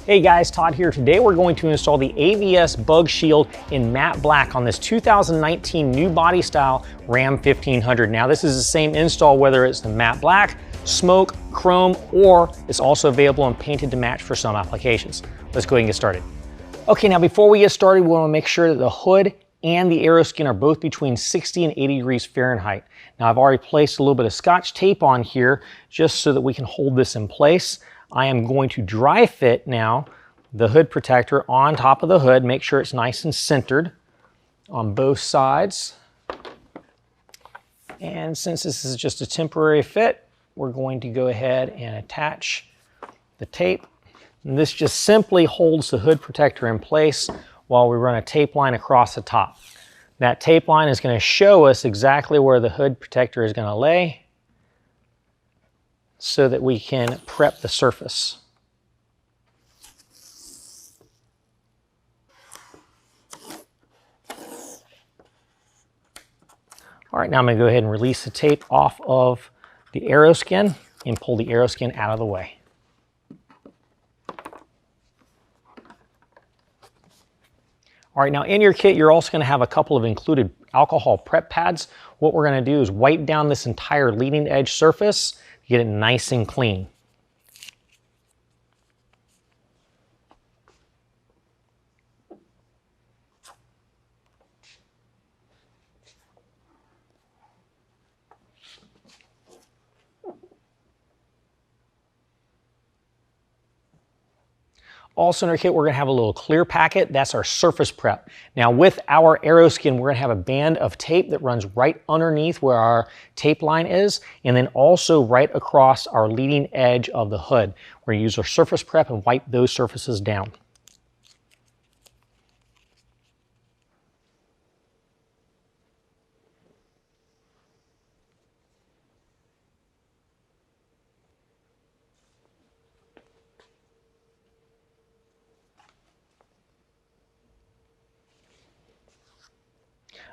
Hey guys, Todd here. Today we're going to install the AVS bug shield in matte black on this 2019 new body style Ram 1500. Now this is the same install whether it's the matte black, smoke, chrome, or it's also available in painted to match for some applications. Let's go ahead and get started. Okay, now before we get started, we want to make sure that the hood and the AeroSkin are both between 60 and 80 degrees Fahrenheit. Now I've already placed a little bit of Scotch tape on here just so that we can hold this in place. I am going to dry fit now the hood protector on top of the hood, make sure it's nice and centered on both sides. And since this is just a temporary fit, we're going to go ahead and attach the tape. And this just simply holds the hood protector in place while we run a tape line across the top. That tape line is going to show us exactly where the hood protector is going to lay so that we can prep the surface. All right, now I'm going to go ahead and release the tape off of the AeroSkin and pull the AeroSkin out of the way. All right, now in your kit, you're also going to have a couple of included alcohol prep pads. What we're going to do is wipe down this entire leading edge surface to get it nice and clean. Also in our kit, we're gonna have a little clear packet. That's our surface prep. Now with our AeroSkin, we're gonna have a band of tape that runs right underneath where our tape line is, and then also right across our leading edge of the hood. We're gonna use our surface prep and wipe those surfaces down.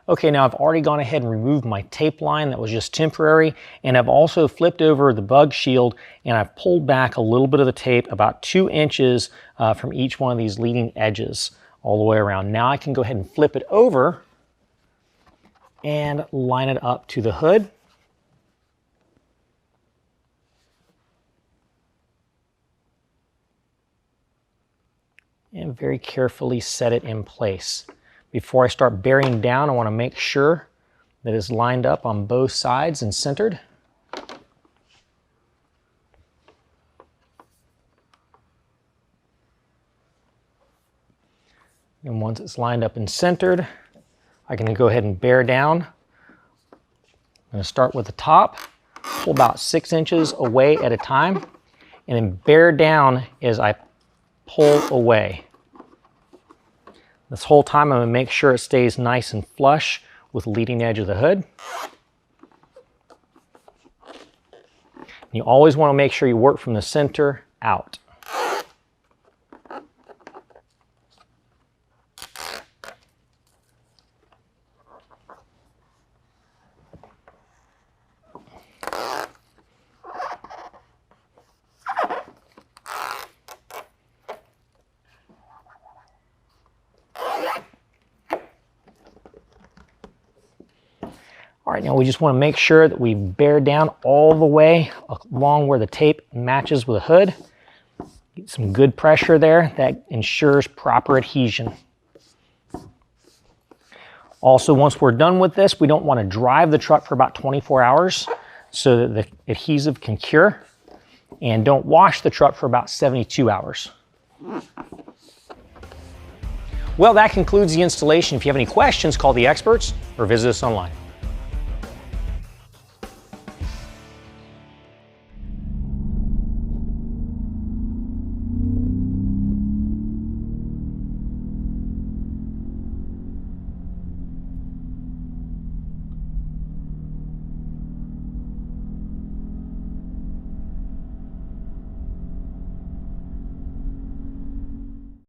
Okay, now I've already gone ahead and removed my tape line that was just temporary, and I've also flipped over the bug shield and I've pulled back a little bit of the tape, about 2 inches from each one of these leading edges all the way around. Now I can go ahead and flip it over and line it up to the hood. And very carefully set it in place. Before I start bearing down, I want to make sure that it's lined up on both sides and centered. And once it's lined up and centered, I can go ahead and bear down. I'm going to start with the top, pull about 6 inches away at a time, and then bear down as I pull away. This whole time I'm going to make sure it stays nice and flush with the leading edge of the hood. You always want to make sure you work from the center out. All right, now we just want to make sure that we bear down all the way along where the tape matches with the hood. Get some good pressure there. That ensures proper adhesion. Also, once we're done with this, we don't want to drive the truck for about 24 hours so that the adhesive can cure. And don't wash the truck for about 72 hours. Well, that concludes the installation. If you have any questions, call the experts or visit us online.